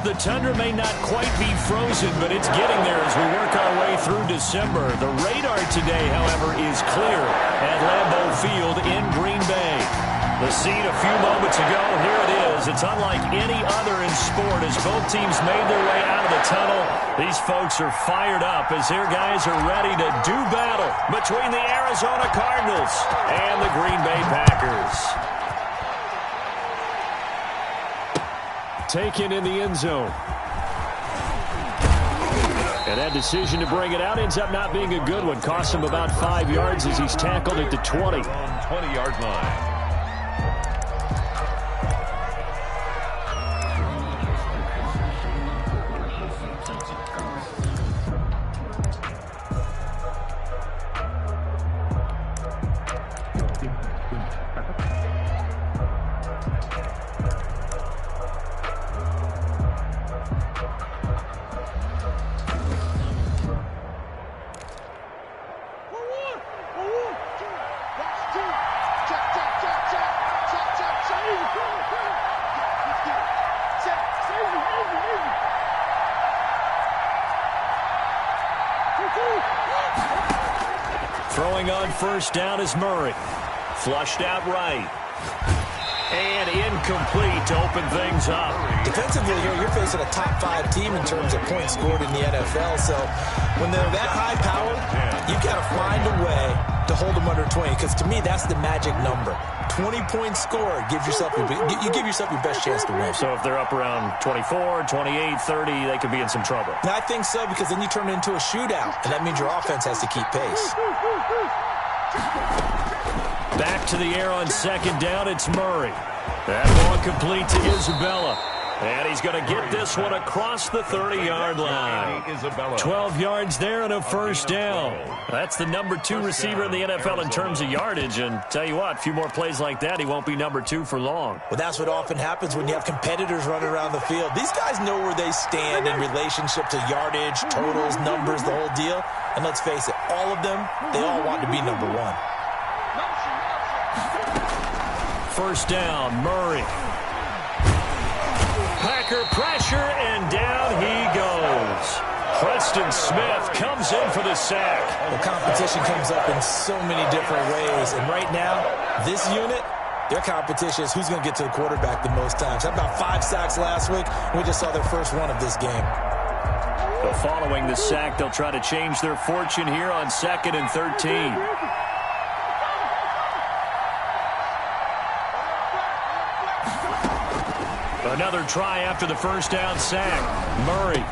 The tundra may not quite be frozen, but it's getting there as we work our way through December. The radar today, however, is clear at Lambeau Field in Green Bay. The scene a few moments ago, here it is. It's unlike any other in sport as both teams made their way out of the tunnel. These folks are fired up as their guys are ready to do battle between the Arizona Cardinals and the Green Bay Packers. Taken in the end zone. And that decision to bring it out ends up not being a good one. Cost him about 5 yards as he's tackled at the 20. 20-yard line. Throwing on first down is Murray. Flushed out right. And incomplete to open things up. Defensively here, you're facing a top 5 team in terms of points scored in the NFL. So when they're that high powered, you've got to find a way to hold them under 20. Because to me, that's the magic number. 20 points scored gives yourself you give yourself your best chance to win. So if they're up around 24, 28, 30, they could be in some trouble. I think so, because then you turn it into a shootout, and that means your offense has to keep pace. Back to the air on second down, it's Murray. That ball complete to Isabella. And he's going to get this one across the 30-yard line. 12 yards there and a first down. That's the number 2 receiver in the NFL in terms of yardage. And tell you what, a few more plays like that, he won't be number 2 for long. Well, that's what often happens when you have competitors running around the field. These guys know where they stand in relationship to yardage, totals, numbers, the whole deal. And let's face it, all of them, they all want to be number 1. First down, Murray. Packer pressure, and down he goes. Preston Smith comes in for the sack. The competition comes up in so many different ways. And right now, this unit, their competition is who's going to get to the quarterback the most times. How about 5 sacks last week? We just saw their first one of this game. But following the sack, they'll try to change their fortune here on 2nd and 13. Another try after the first down sack. Murray.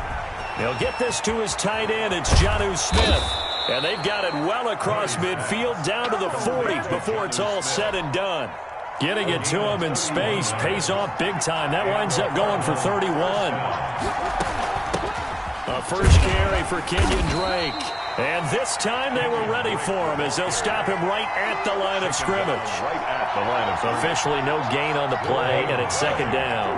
He'll get this to his tight end. It's Jonnu Smith. And they've got it well across midfield down to the 40 before it's all said and done. Getting it to him in space pays off big time. That winds up going for 31. A first carry for Kenyon Drake. And this time they were ready for him as they'll stop him right at the line of scrimmage. Officially no gain on the play, and it's second down.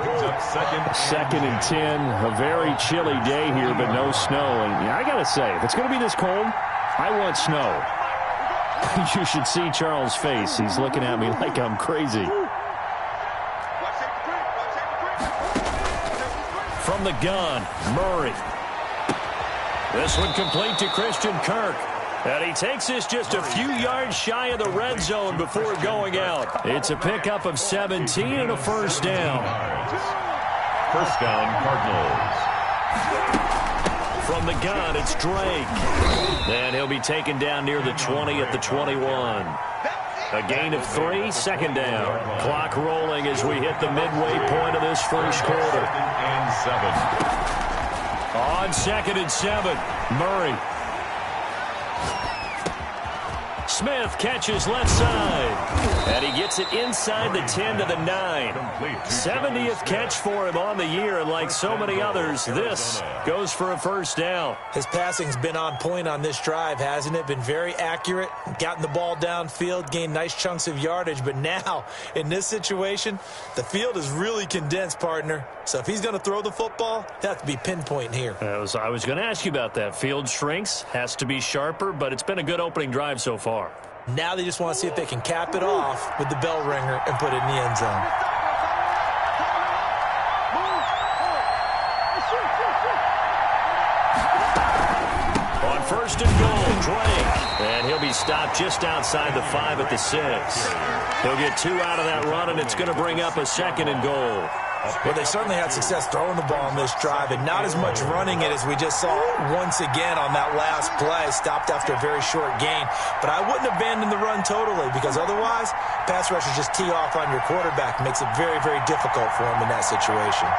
2nd and 10. A very chilly day here, but no snow. And I got to say, if it's going to be this cold, I want snow. You should see Charles' face. He's looking at me like I'm crazy. From the gun, Murray. This one complete to Christian Kirk. And he takes this just a few yards shy of the red zone before going out. It's a pickup of 17 and a first down. First down, Cardinals. From the gun, it's Drake. And he'll be taken down near the 20 at the 21. A gain of 3, second down. Clock rolling as we hit the midway point of this first quarter. And 7. On 2nd and 7, Murray. Smith catches left side. And he gets it inside the 10 to the 9. 70th catch for him on the year, and like so many others, this goes for a first down. His passing's been on point on this drive, hasn't it? Been very accurate, gotten the ball downfield, gained nice chunks of yardage, but now, in this situation, the field is really condensed, partner. So if he's going to throw the football, he'll have to be pinpoint here. I was going to ask you about that. Field shrinks, has to be sharper, but it's been a good opening drive so far. Now they just want to see if they can cap it off with the bell ringer and put it in the end zone. first and goal. Drake. And he'll be stopped just outside the 5 at the 6. He'll get 2 out of that run, and it's going to bring up a second and goal. Well, they certainly had success throwing the ball on this drive, and not as much running it as we just saw once again on that last play. Stopped after a very short gain. But I wouldn't abandon the run totally, because otherwise, pass rushers just tee off on your quarterback. Makes it very, very difficult for him in that situation.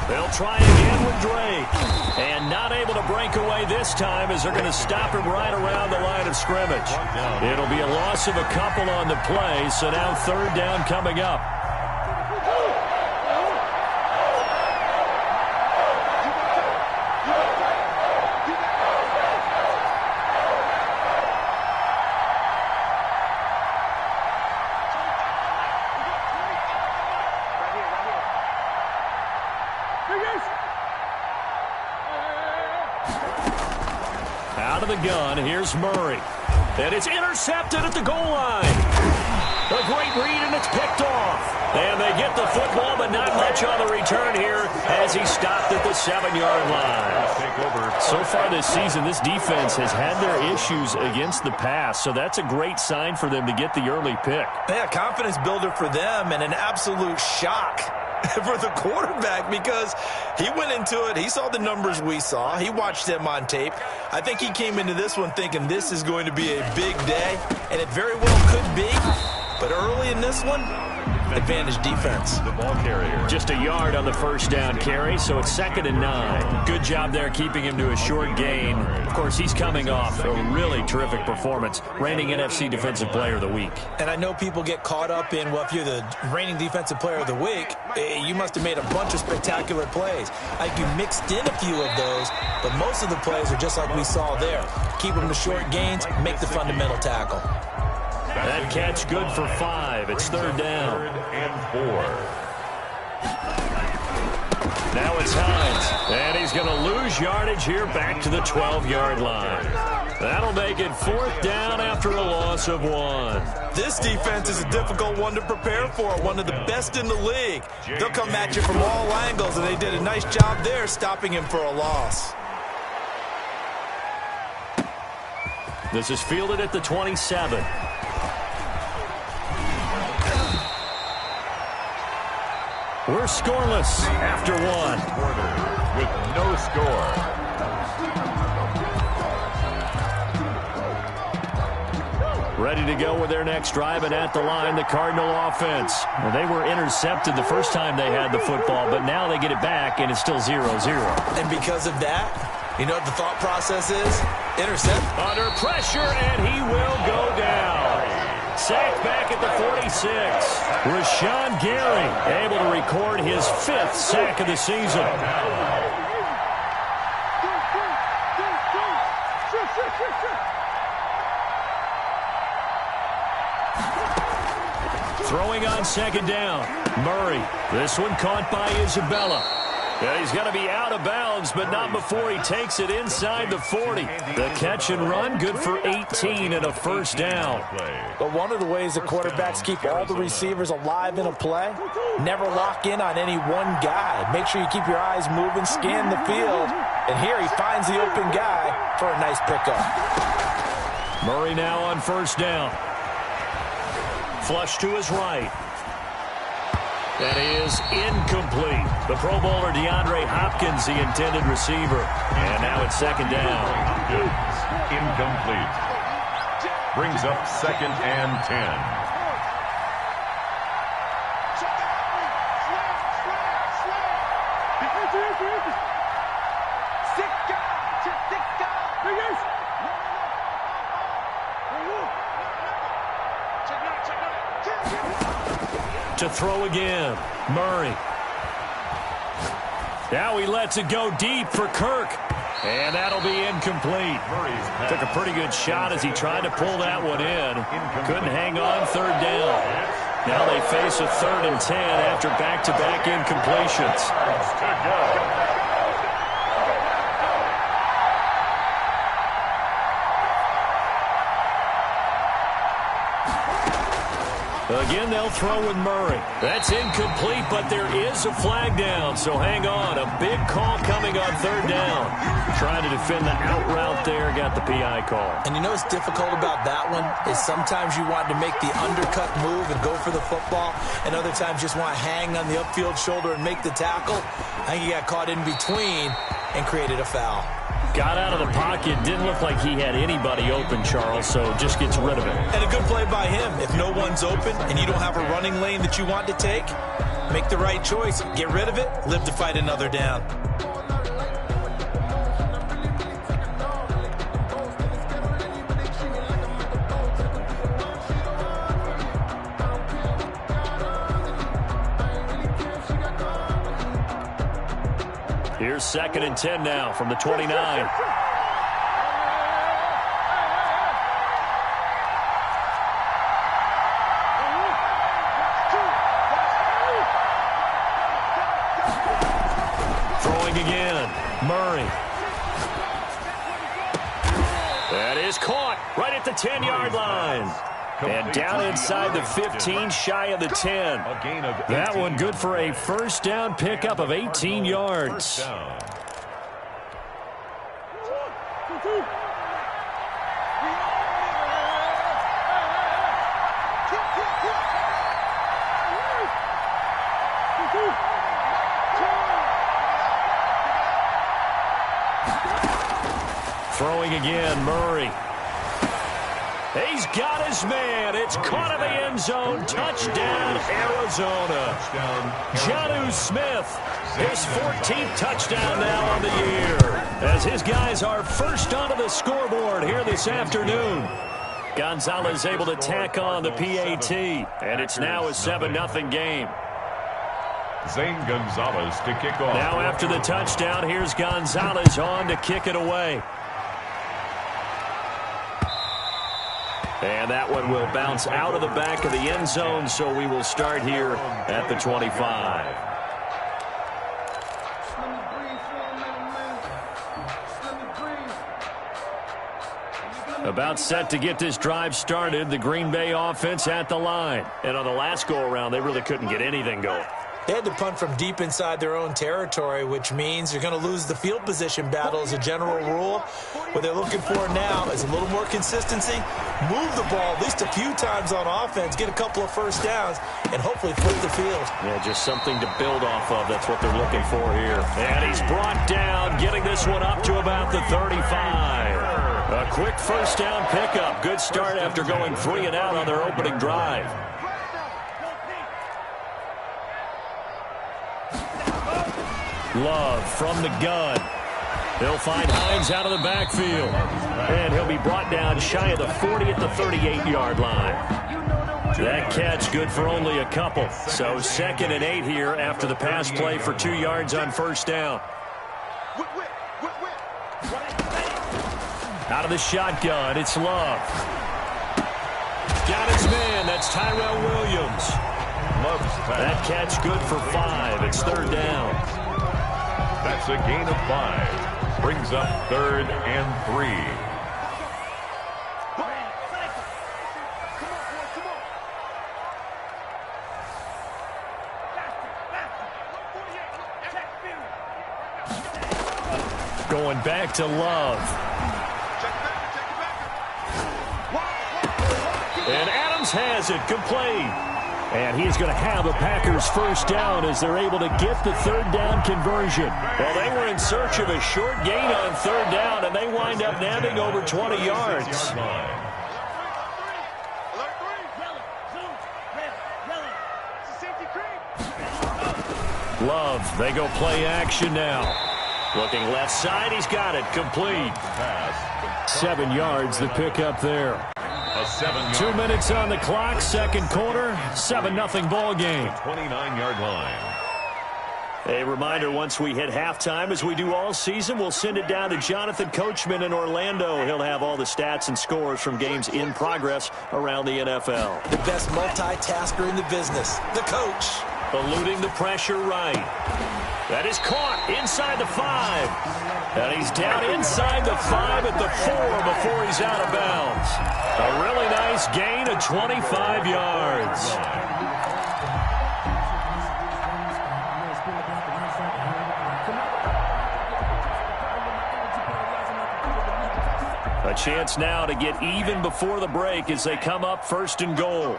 They'll try again with Drake. And not able to break away this time as they're going to stop him right around the line of scrimmage. It'll be a loss of a couple on the play, so now third down coming up. Out of the gun, here's Murray. And it's intercepted at the goal line. A great read, and it's picked off. And they get the football, but not much on the return here as he stopped at the 7-yard line. So far this season, this defense has had their issues against the pass, so that's a great sign for them to get the early pick. Yeah, confidence builder for them, and an absolute shock for the quarterback, because he went into it, he saw the numbers we saw, he watched them on tape. I think he came into this one thinking this is going to be a big day, and it very well could be, but early in this one, advantage defense. The ball carrier. Just a yard on the first down carry, so it's 2nd and 9. Good job there keeping him to a short gain. Of course, he's coming off a really terrific performance, reigning NFC Defensive Player of the Week. And I know people get caught up in, well, if you're the reigning Defensive Player of the Week, you must have made a bunch of spectacular plays. Like, you mixed in a few of those, but most of the plays are just like we saw there. Keep them to short gains, make the fundamental tackle. That catch good for 5. It's third down. 3rd and 4. Now it's Hines. And he's going to lose yardage here back to the 12-yard line. That'll make it 4th down after a loss of 1. This defense is a difficult one to prepare for, one of the best in the league. They'll come at you from all angles, and they did a nice job there stopping him for a loss. This is fielded at the 27. We're scoreless after 1. Quarter with no score. Ready to go with their next drive, and at the line, the Cardinal offense. Well, they were intercepted the first time they had the football, but now they get it back, and it's still 0-0. And because of that, you know what the thought process is? Intercept. Under pressure, and he will go down. Sacked back at the 46. Rashawn Gary able to record his 5th sack of the season. Throwing on 2nd down. Murray. This one caught by Isabella. Yeah, he's going to be out of bounds, but not before he takes it inside the 40. The catch and run, good for 18 and a first down. But one of the ways the quarterbacks keep all the receivers alive in a play, never lock in on any one guy. Make sure you keep your eyes moving, scan the field. And here he finds the open guy for a nice pickup. Murray now on first down. Flush to his right. That is incomplete. The Pro Bowler DeAndre Hopkins, the intended receiver. And now it's 2nd down. Incomplete. Brings up 2nd and 10. To throw again, Murray. Now he lets it go deep for Kirk. And that'll be incomplete. Took a pretty good shot as he tried to pull that one in. Couldn't hang on, 3rd down. Now they face a 3rd and 10 after back-to-back incompletions. Again, they'll throw with Murray. That's incomplete, but there is a flag down, so hang on. A big call coming on third down. Trying to defend the out route there, got the PI call. And you know what's difficult about that one is sometimes you want to make the undercut move and go for the football, and other times just want to hang on the upfield shoulder and make the tackle. I think he got caught in between and created a foul. Got out of the pocket. Didn't look like he had anybody open, Charles, so just gets rid of it. And a good play by him. If no one's open and you don't have a running lane that you want to take, make the right choice. Get rid of it. Live to fight another down. Here's 2nd and 10 now from the 29. Throwing again. Murray. That is caught right at the 10-yard line. And down inside the 15, shy of the 10. That one good for a first down pickup of 18 yards. Throwing again, Murray. He's got his man. It's caught in the end zone. Touchdown, Arizona. Jonnu Smith, his 14th touchdown now on the year, as his guys are first onto the scoreboard here this afternoon. Gonzalez able to tack on the PAT, and it's now a 7-0 game. Zane Gonzalez to kick off. Now after the touchdown, here's Gonzalez on to kick it away. And that one will bounce out of the back of the end zone, so we will start here at the 25. About set to get this drive started, the Green Bay offense at the line. And on the last go-around, they really couldn't get anything going. They had to punt from deep inside their own territory, which means you're going to lose the field position battle as a general rule. What they're looking for now is a little more consistency, move the ball at least a few times on offense, get a couple of first downs, and hopefully flip the field. Yeah, just something to build off of. That's what they're looking for here. And he's brought down, getting this one up to about the 35. A quick first down pickup. Good start after going 3 and out on their opening drive. Love from the gun. He'll find Hines out of the backfield. And he'll be brought down shy of the 40 at the 38-yard line. That catch good for only a couple. So 2nd and 8 here after the pass play for 2 yards on first down. Out of the shotgun, it's Love. Got his man, that's Tyrell Williams. That catch good for 5. It's 3rd down. That's a gain of 5. Brings up 3rd and 3. Going back to Love. And Adams has it complete. And he's going to have a Packers first down as they're able to get the 3rd down conversion. Well, they were in search of a short gain on 3rd down, and they wind up nabbing over 20 yards. Love, they go play action now. Looking left side, he's got it, complete. 7 yards, the pickup there. 2 minutes on the clock, 2nd quarter, 7-0 ball game. 29-yard line. A reminder, once we hit halftime, as we do all season, we'll send it down to Jonathan Coachman in Orlando. He'll have all the stats and scores from games in progress around the NFL. The best multitasker in the business, the coach. Eluding the pressure right. That is caught inside the 5. And he's down inside the 5 at the 4 before he's out of bounds. A really nice gain of 25 yards. A chance now to get even before the break as they come up 1st and goal.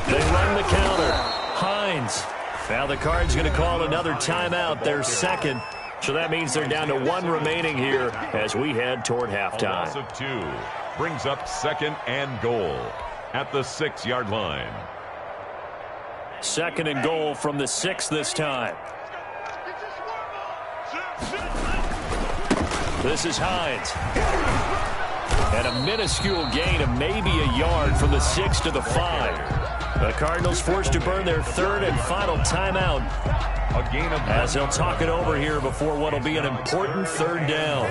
They run the counter. Hines. Now the Cards going to call another timeout, their second. So that means they're down to 1 remaining here as we head toward halftime. A loss of 2 brings up 2nd and goal at the 6-yard line. 2nd and goal from the 6 this time. This is Hines. And a minuscule gain of maybe a yard from the 6 to the 5. The Cardinals forced to burn their 3rd and final timeout A gain of as they'll talk it over here before what will be an important 3rd down.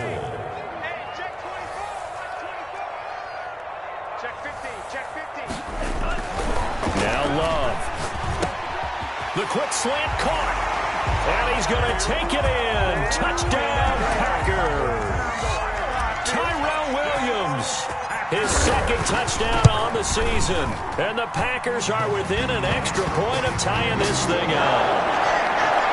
Now Love. The quick slant caught. And he's going to take it in. Touchdown, Packers. Tyrell Williams, his 2nd touchdown on the season. And the Packers are within an extra point of tying this thing up.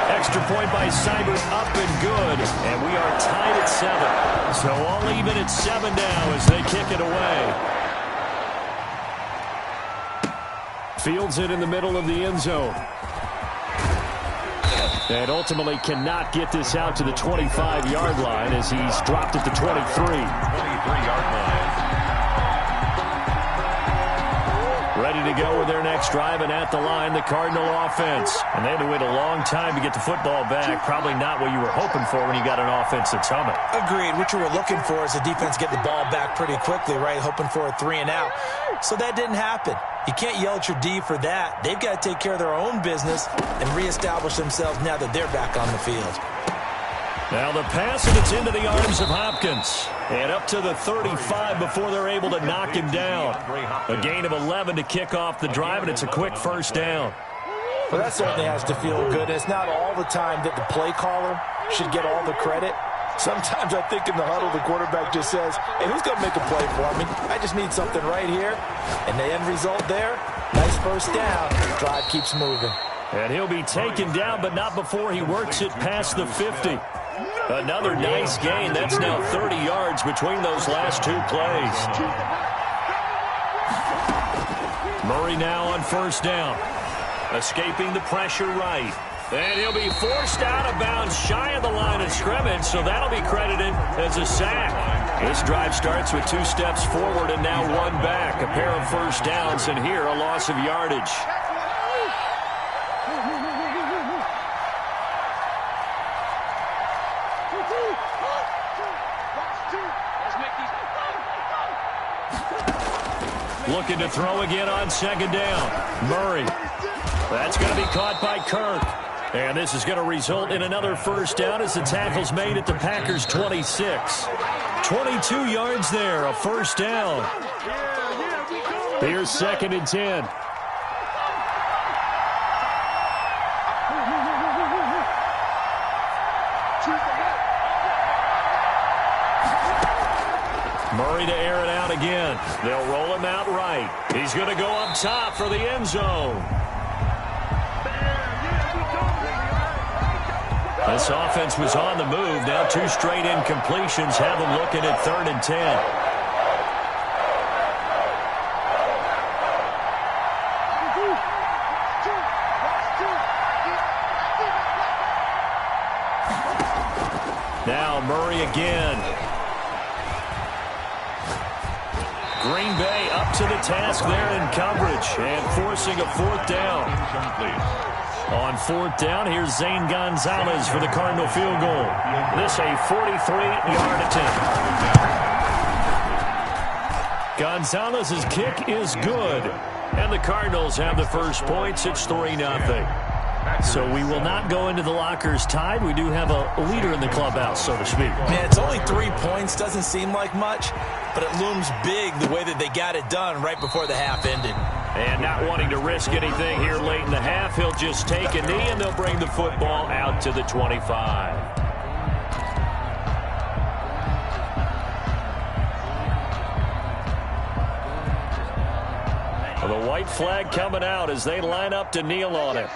Extra point by Seibert up and good. And we are tied at 7. So all even at 7 now as they kick it away. Fields it in the middle of the end zone. And ultimately cannot get this out to the 25-yard line as he's dropped at the 23. 23-yard line. Ready to go with their next drive, and at the line, the Cardinal offense. And they had to wait a long time to get the football back. Probably not what you were hoping for when you got an offense that's humming. Agreed. What you were looking for is the defense get the ball back pretty quickly, right? Hoping for a 3 and out. So that didn't happen. You can't yell at your D for that. They've got to take care of their own business and reestablish themselves now that they're back on the field. Now the pass, and it's into the arms of Hopkins. And up to the 35 before they're able to knock him down. A gain of 11 to kick off the drive, and it's a quick 1st down. Well, that certainly has to feel good. It's not all the time that the play caller should get all the credit. Sometimes I think in the huddle, the quarterback just says, hey, who's going to make a play for me? I just need something right here. And the end result there, nice 1st down. Drive keeps moving. And he'll be taken down, but not before he works it past the 50. Another nice gain. That's now 30 yards between those last 2 plays. Murray now on 1st down. Escaping the pressure right. And he'll be forced out of bounds shy of the line of scrimmage, so that'll be credited as a sack. This drive starts with 2 steps forward and now 1 back. A pair of 1st downs, and here a loss of yardage. Looking to throw again on 2nd down. Murray. That's going to be caught by Kirk. And this is going to result in another 1st down as the tackle's made at the Packers' 26. 22 yards there, a 1st down. Here's 2nd and 10. Murray to air it out again. They'll roll him out right. He's going to go up top for the end zone. This offense was on the move. Now 2 straight incompletions have them looking at 3rd and 10. Now Murray again. Green Bay up to the task there in coverage and forcing a 4th down. On 4th down, here's Zane Gonzalez for the Cardinal field goal. This a 43-yard attempt. Gonzalez's kick is good. And the Cardinals have the first points. It's 3-0. So we will not go into the lockers tied. We do have a leader in the clubhouse, so to speak. Man, it's only 3 points. Doesn't seem like much, but it looms big the way that they got it done right before the half ended. And not wanting to risk anything here late in the half, he'll just take a knee, and they'll bring the football out to the 25. Well, the white flag coming out as they line up to kneel on it.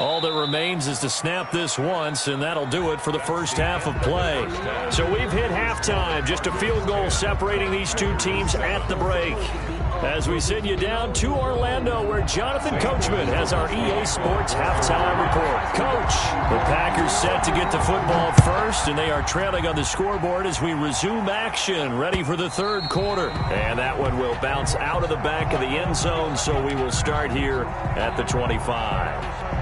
All that remains is to snap this once, and that'll do it for the first half of play. So we've hit halftime. Just a field goal separating these two teams at the break. As we send you down to Orlando, where Jonathan Coachman has our EA Sports halftime report. Coach, the Packers set to get the football first, and they are trailing on the scoreboard as we resume action, ready for the third quarter. And that one will bounce out of the back of the end zone, so we will start here at the 25.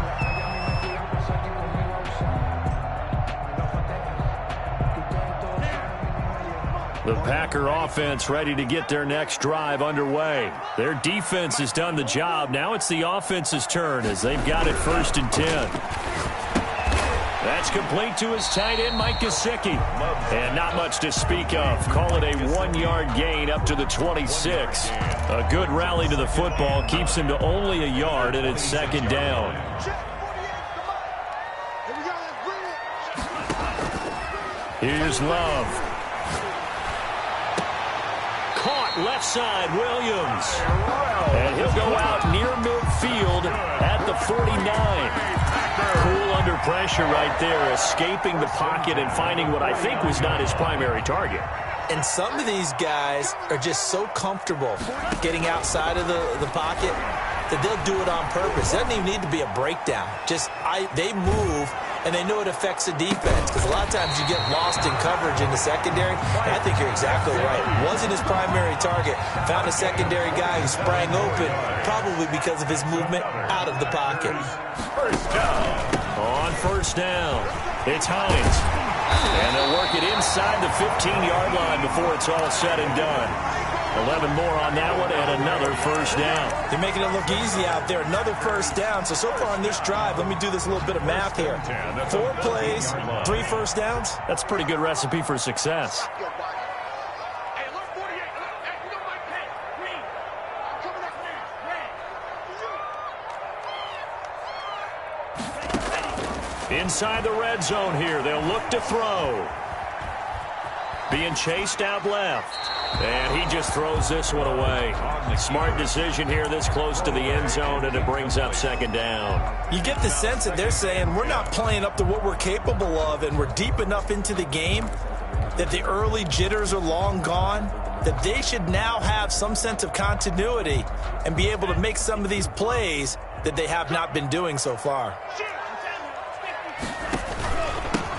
The Packer offense ready to get their next drive underway. Their defense has done the job. Now it's the offense's turn as they've got it 1st and 10. That's complete to his tight end, Mike Gesicki. And not much to speak of. Call it a 1-yard gain up to the 26. A good rally to the football keeps him to only a yard, and it's 2nd down. Here's Love. Left side, Williams. And he'll go out near midfield at the 49. Cool under pressure right there, escaping the pocket and finding what I think was not his primary target. And some of these guys are just so comfortable getting outside of the pocket that they'll do it on purpose. It doesn't even need to be a breakdown. They move, and they know it affects the defense, because a lot of times you get lost in coverage in the secondary. And I think you're exactly right. Wasn't his primary target. Found a secondary guy who sprang open, probably because of his movement out of the pocket. First down. On 1st down, it's Hines. And they'll work it inside the 15-yard line before it's all said and done. 11 more on that one, and another 1st down. They're making it look easy out there. Another 1st down. So far on this drive, let me do this little bit of math here. 4 plays, 3 1st downs. That's a pretty good recipe for success. Inside the red zone here, they'll look to throw. Being chased out left. And he just throws this one away. Smart decision here this close to the end zone, and it brings up 2nd down. You get the sense that they're saying we're not playing up to what we're capable of, and we're deep enough into the game that the early jitters are long gone, that they should now have some sense of continuity and be able to make some of these plays that they have not been doing so far.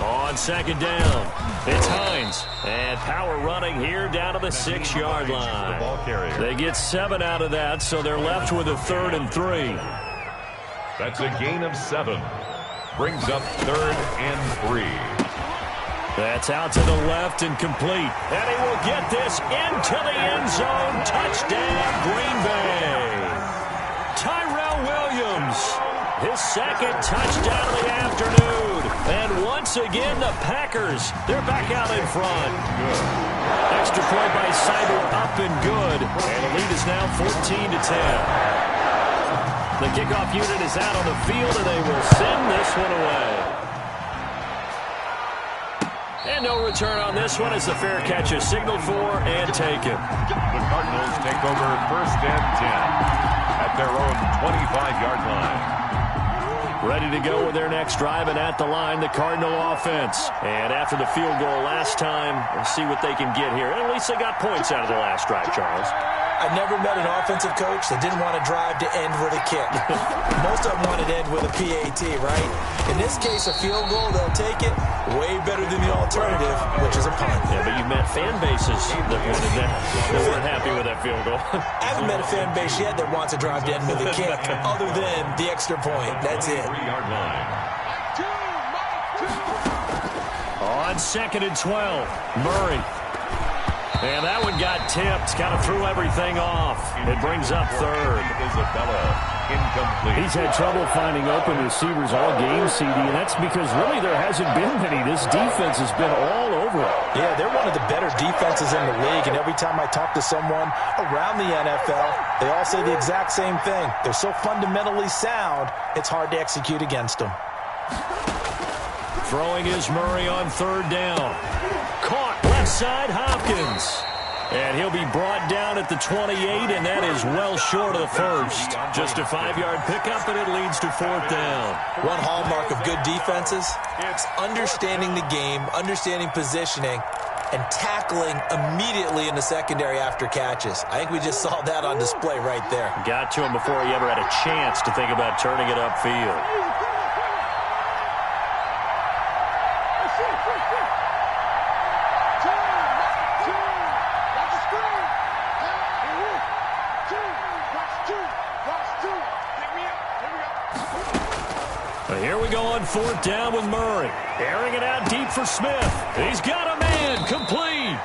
On 2nd down, it's Hines. And power running here down to the 6-yard line. They get 7 out of that, so they're left with a 3rd and 3. That's a gain of 7. Brings up 3rd and 3. That's out to the left and complete. And he will get this into the end zone. Touchdown, Green Bay. Tyrell Williams, his 2nd touchdown of the afternoon. And once again, the Packers, they're back out in front. Extra point by Seibert, up and good. And the lead is now 14-10. The kickoff unit is out on the field, and they will send this one away. And no return on this one as the fair catch is signaled for and taken. The Cardinals take over 1st and 10 at their own 25-yard line. Ready to go with their next drive, and at the line, the Cardinal offense. And after the field goal last time, we'll see what they can get here. And at least they got points out of the last drive, Charles. I never met an offensive coach that didn't want to drive to end with a kick. Most of them wanted to end with a PAT, right? In this case, a field goal, they'll take it. Way better than the alternative, which is a punt. Yeah, but you met fan bases that wanted that. They weren't happy with that field goal. I haven't met a fan base yet that wants to drive to end with a kick, other than the extra point. That's it. 3-yard line. On 2nd and 12, Murray. And that one got tipped, kind of threw everything off. It brings up 3rd. Isabella, incomplete. He's had trouble finding open receivers all game, CD, and that's because really there hasn't been many. This defense has been all over it. Yeah, they're one of the better defenses in the league, and every time I talk to someone around the NFL, they all say the exact same thing. They're so fundamentally sound, it's hard to execute against them. Throwing is Murray on 3rd down. Caught left side, Hopkins. And he'll be brought down at the 28, and that is well short of the first. Just a 5-yard pickup, and it leads to fourth down. One hallmark of good defenses is understanding the game, understanding positioning, and tackling immediately in the secondary after catches. I think we just saw that on display right there. Got to him before he ever had a chance to think about turning it upfield. Here we go on fourth down with Murray. Airing it out deep for Smith. He's got a man complete.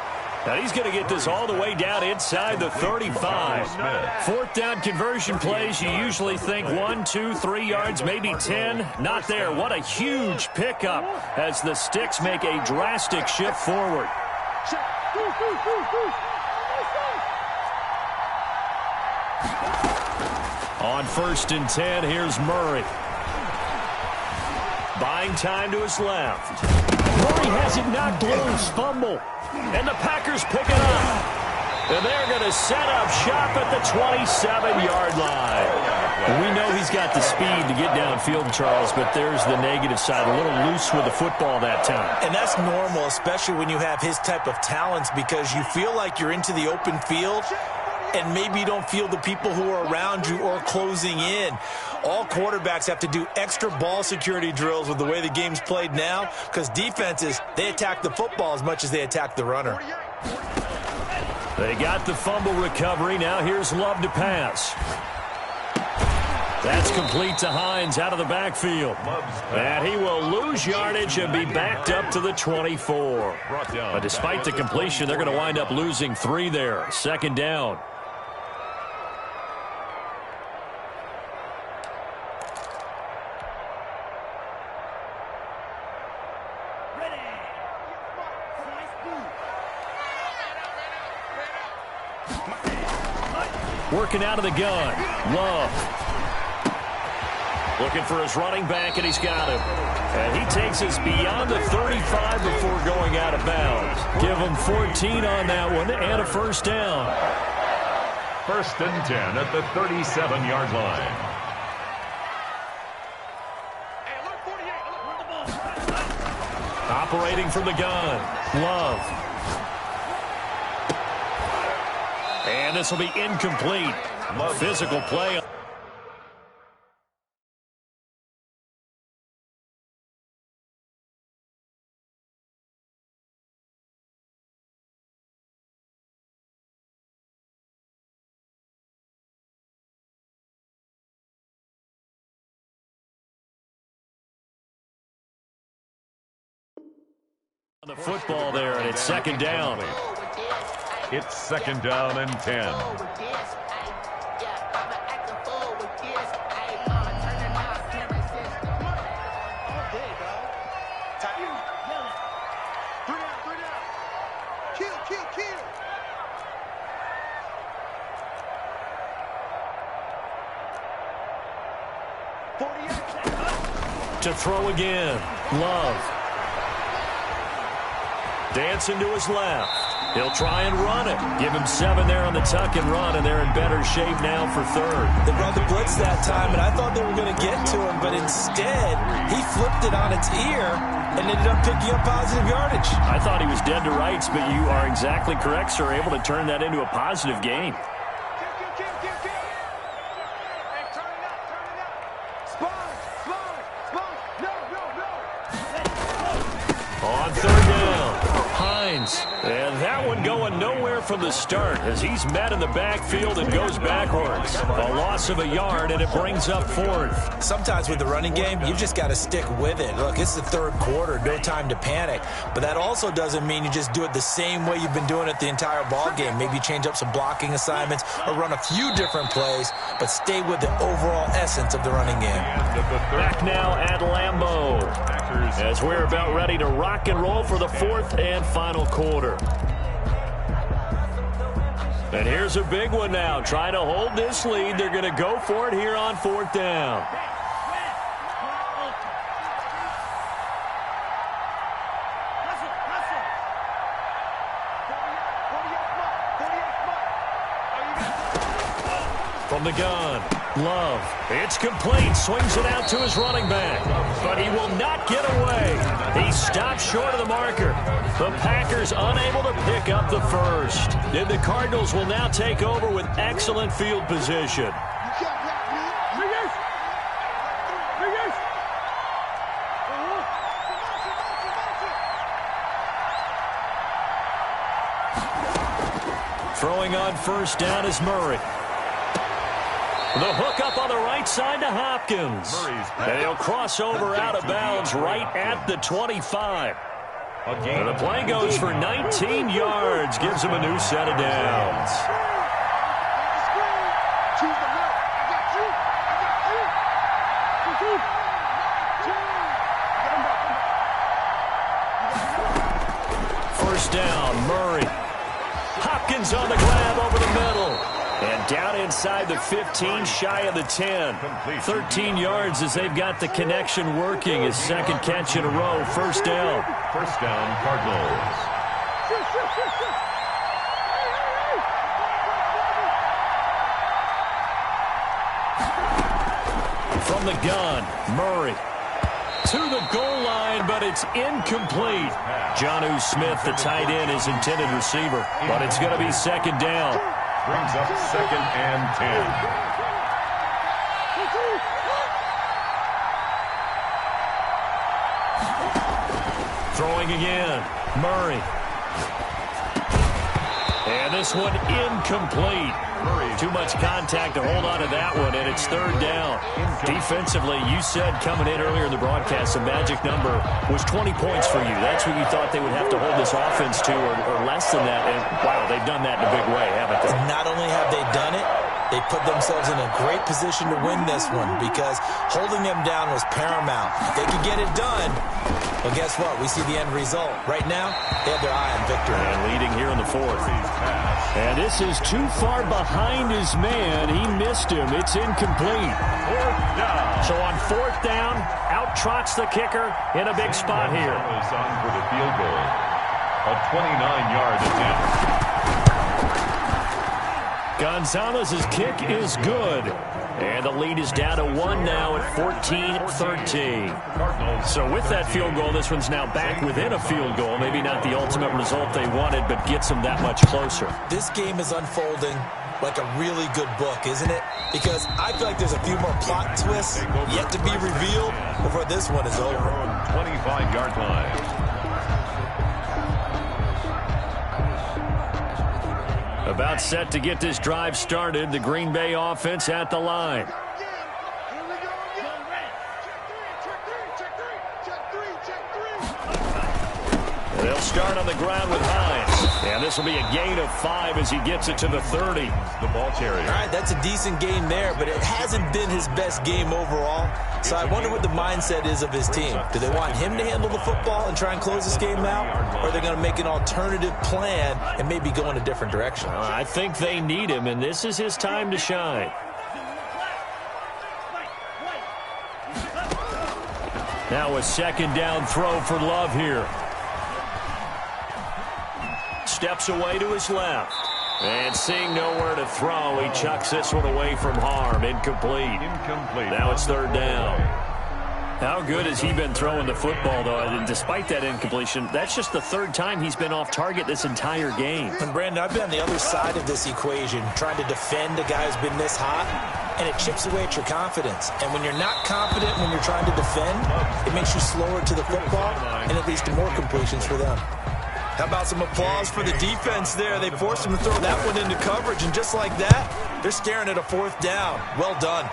And he's going to get this all the way down inside the 35. Fourth down conversion plays, you usually think 1, 2, 3 yards, maybe 10. Not there. What a huge pickup as the Sticks make a drastic shift forward. On 1st and 10, here's Murray. Buying time to his left. Murray has it knocked loose. Fumble. And the Packers pick it up. And they're going to set up shop at the 27-yard line. We know he's got the speed to get downfield, Charles, but there's the negative side. A little loose with the football that time. And that's normal, especially when you have his type of talents, because you feel like you're into the open field and maybe you don't feel the people who are around you or closing in. All quarterbacks have to do extra ball security drills with the way the game's played now, because defenses, they attack the football as much as they attack the runner. They got the fumble recovery. Now here's Love to pass. That's complete to Hines out of the backfield. And he will lose yardage and be backed up to the 24. But despite the completion, they're going to wind up losing 3 there. Second down. Working out of the gun. Love. Looking for his running back, and he's got him. And he takes us beyond the 35 before going out of bounds. Give him 14 on that one and a first down. 1st and 10 at the 37-yard line. Operating from the gun. Love. And this will be incomplete. Physical play. The football there, and it's second down. It's second down and 10. To throw again. Love. Dancing to his left. He'll try and run it. Give him 7 there on the tuck and run, and they're in better shape now for third. They brought the blitz that time, and I thought they were going to get to him, but instead, he flipped it on its ear and ended up picking up positive yardage. I thought he was dead to rights, but you are exactly correct, sir. Able to turn that into a positive gain. On third down, Hines. And that one going nowhere from the start as he's met in the backfield and goes backwards. A loss of a yard, and it brings up fourth. Sometimes with the running game, you've just got to stick with it. Look, it's the third quarter, no time to panic. But that also doesn't mean you just do it the same way you've been doing it the entire ball game. Maybe change up some blocking assignments or run a few different plays, but stay with the overall essence of the running game. Back now at Lambeau as we're about ready to rock and roll for the fourth and final quarter. And here's a big one now. Trying to hold this lead. They're going to go for it here on fourth down. From the gun, Love. It's complete. Swings it out to his running back. But he will not get away. He stops short of the marker. The Packers unable to pick up the first. And the Cardinals will now take over with excellent field position. Throwing on first down is Murray. The hook up on the right side to Hopkins. And he'll cross over out of bounds right at the 25. And the play goes for 19 yards. Gives him a new set of downs. First down, Murray. Hopkins on the grab over the middle. And down inside the 15, shy of the 10. 13 yards as they've got the connection working. His second catch in a row. First down. First down, Cardinals. From the gun, Murray. To the goal line, but it's incomplete. Jonnu Smith, the tight end, is intended receiver. But it's going to be second down. Brings up second and 10. Throwing again, Murray. And this one incomplete. Too much contact to hold on to that one, and it's third down. Defensively, you said coming in earlier in the broadcast, the magic number was 20 points for you. That's what you thought they would have to hold this offense to, or less than that. And, wow, they've done that in a big way, haven't they? Not only have they done it, they put themselves in a great position to win this one because holding them down was paramount. If they could get it done, well, guess what? We see the end result. Right now, they have their eye on victory. And leading here in the fourth. And this is too far behind his man. He missed him. It's incomplete. So on fourth down, out trots the kicker in a big spot here. On for the field goal. A 29-yard attempt. Gonzalez's kick is good. And the lead is down to 1 now at 14-13. So with that field goal, this one's now back within a field goal. Maybe not the ultimate result they wanted, but gets them that much closer. This game is unfolding like a really good book, isn't it? Because I feel like there's a few more plot twists yet to be revealed before this one is over. 25-yard line. About set to get this drive started. The Green Bay offense at the line. They'll start on the ground with Hines. And this will be a gain of 5 as he gets it to the 30. The ball carrier. All right, that's a decent gain there, but it hasn't been his best game overall. So I wonder what the mindset is of his team. Do they want him to handle the football and try and close this game out? Or are they going to make an alternative plan and maybe go in a different direction? I think they need him, and this is his time to shine. Now a second down throw for Love here. Steps away to his left. And seeing nowhere to throw, he chucks this one away from harm. Incomplete. Now it's third down. How good has he been throwing the football, though? And despite that incompletion, that's just the third time he's been off target this entire game. And Brandon, I've been on the other side of this equation, trying to defend a guy who's been this hot, and it chips away at your confidence. And when you're not confident when you're trying to defend, it makes you slower to the football, and it leads to more completions for them. How about some applause for the defense there? They forced him to throw that one into coverage, and just like that, they're staring at a fourth down. Well done.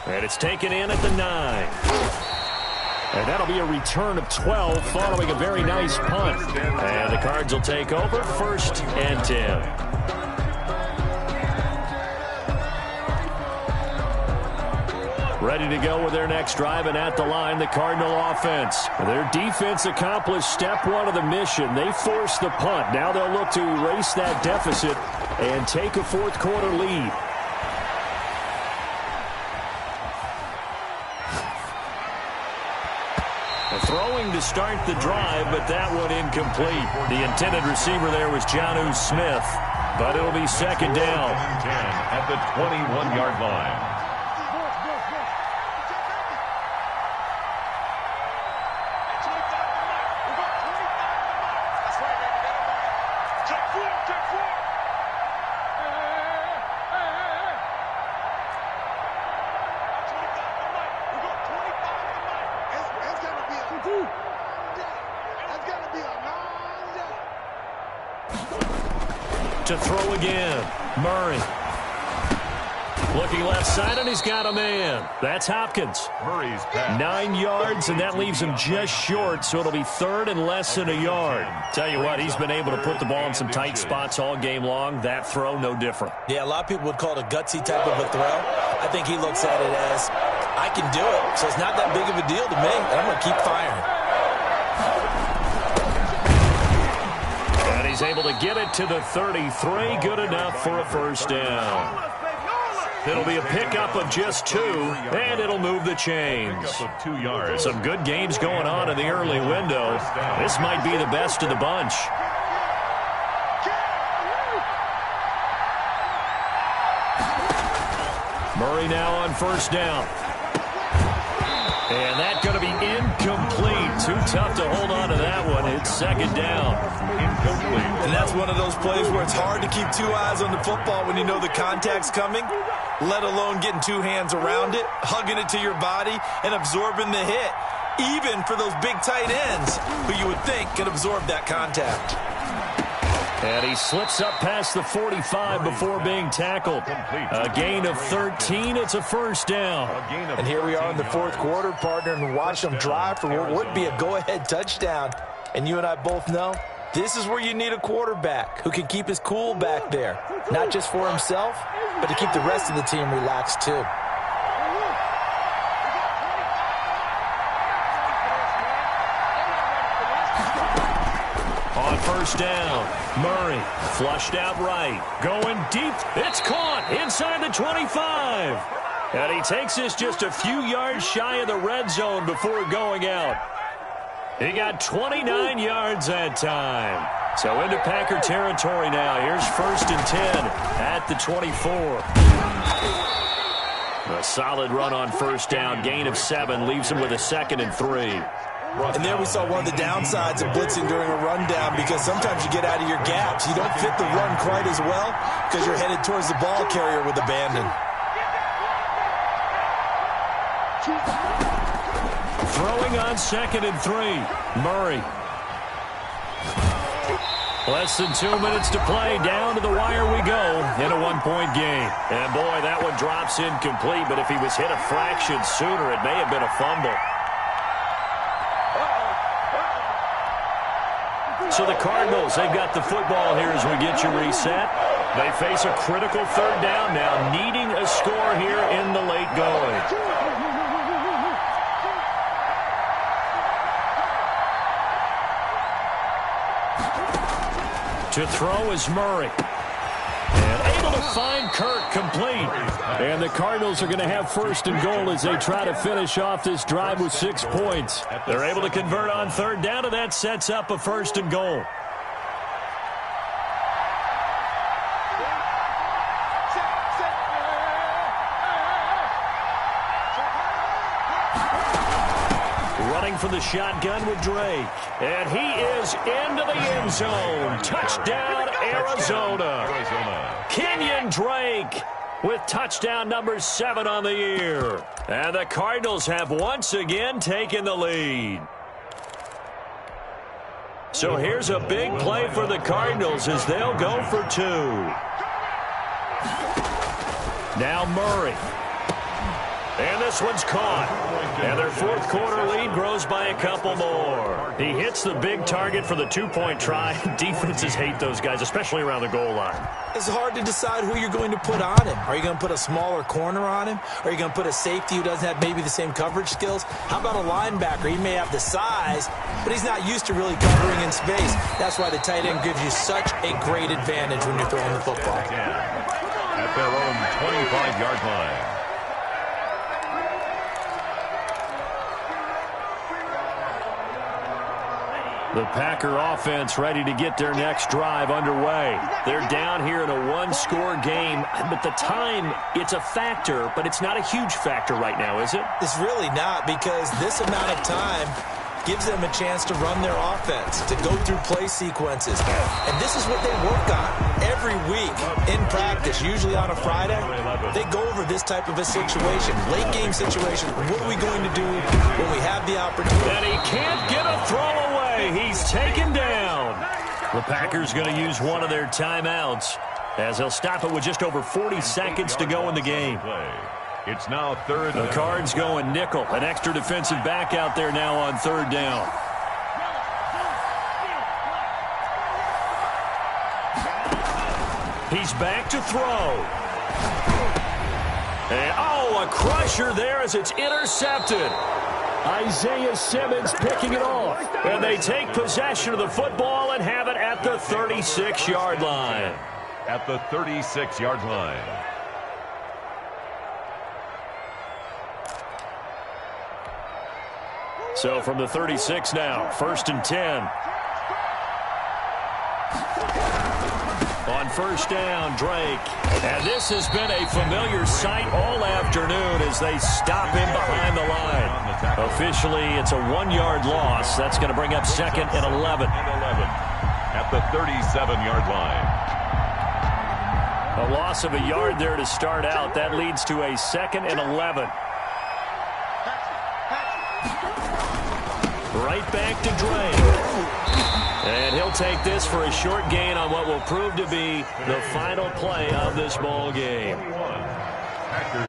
And it's taken in at the 9. And that'll be a return of 12 following a very nice punt. And the Cards will take over first and 10. Ready to go with their next drive, and at the line, the Cardinal offense. Their defense accomplished step 1 of the mission. They forced the punt. Now they'll look to erase that deficit and take a fourth quarter lead. Throwing to start the drive, but that one incomplete. The intended receiver there was Jonnu Smith. but it'll be second down. 10 at the 21-yard line. To throw again, Murray. Looking left side, and he's got a man. That's Hopkins. Murray's pass. 9 yards, and that leaves him just short, so it'll be third and less than a yard. Tell you what, he's been able to put the ball in some tight spots all game long. That throw, no different. Yeah, a lot of people would call it a gutsy type of a throw. I think he looks at it as, I can do it, so it's not that big of a deal to me, and I'm going to keep firing. He's able to get it to the 33. Good enough for a first down. It'll be a pickup of just 2, and it'll move the chains. Pickup of 2 yards. Some good games going on in the early window. This might be the best of the bunch. Murray now on first down. And that's going to be incomplete. Too tough to hold on to that one. It's second down. Incomplete. And that's one of those plays where it's hard to keep 2 eyes on the football when you know the contact's coming, let alone getting 2 hands around it, hugging it to your body, and absorbing the hit, even for those big tight ends who you would think could absorb that contact. And he slips up past the 45 before being tackled. A gain of 13. It's a first down. And here we are in the fourth quarter, partner, and watch them drive for what would be a go-ahead touchdown. And you and I both know this is where you need a quarterback who can keep his cool back there, not just for himself, but to keep the rest of the team relaxed too. On first down, Murray flushed out right, going deep. It's caught inside the 25. And he takes this just a few yards shy of the red zone before going out. He got 29 yards that time. So into Packer territory now. Here's first and 10 at the 24. A solid run on first down. Gain of 7 leaves him with a second and 3. And there we saw one of the downsides of blitzing during a rundown, because sometimes you get out of your gaps. You don't fit the run quite as well because you're headed towards the ball carrier with abandon. Throwing on second and 3. Murray. Less than 2 minutes to play. Down to the wire we go in a one-point game. And, boy, that one drops incomplete, but if he was hit a fraction sooner, it may have been a fumble. So the Cardinals, they've got the football here as we get you reset. They face a critical third down now, needing a score here in the late going. To throw is Murray. And able to find Kirk complete. And the Cardinals are going to have first and goal as they try to finish off this drive with 6 points. They're able to convert on third down, and that sets up a first and goal. Running for the shotgun with Drake. And he is into the end zone. Touchdown, Arizona. Kenyon Drake with touchdown number 7 on the year. And the Cardinals have once again taken the lead. So here's a big play for the Cardinals as they'll go for 2. Now Murray. And this one's caught. And their fourth quarter lead grows by a couple more. He hits the big target for the 2-point try. Defenses hate those guys, especially around the goal line. It's hard to decide who you're going to put on him. Are you going to put a smaller corner on him? Are you going to put a safety who doesn't have maybe the same coverage skills? How about a linebacker? He may have the size, but he's not used to really covering in space. That's why the tight end gives you such a great advantage when you're throwing the football. At their own 25-yard line. The Packer offense ready to get their next drive underway. They're down here in a one-score game, but the time, it's a factor, but it's not a huge factor right now, is it? It's really not, because this amount of time gives them a chance to run their offense, to go through play sequences. And this is what they work on every week in practice, usually on a Friday. They go over this type of a situation, late-game situation. What are we going to do when we have the opportunity? And he can't get a throw away. He's taken down. The Packers going to use one of their timeouts as they'll stop it with just over 40 seconds to go in the game. It's now third. The Cards going nickel. An extra defensive back out there now on third down. He's back to throw. And, a crusher there as it's intercepted. Isaiah Simmons picking it off. And they take possession of the football and have it at the 36-yard line. At the 36-yard line. So from the 36 now, 1st and 10. On first down, Drake. And this has been a familiar sight all afternoon as they stop him behind the line. Officially, it's a 1-yard loss. That's going to bring up 2nd and 11. At the 37-yard line. A loss of a yard there to start out. That leads to a 2nd and 11. Right back to Drake. And he'll take this for a short gain on what will prove to be the final play of this ball game. Packers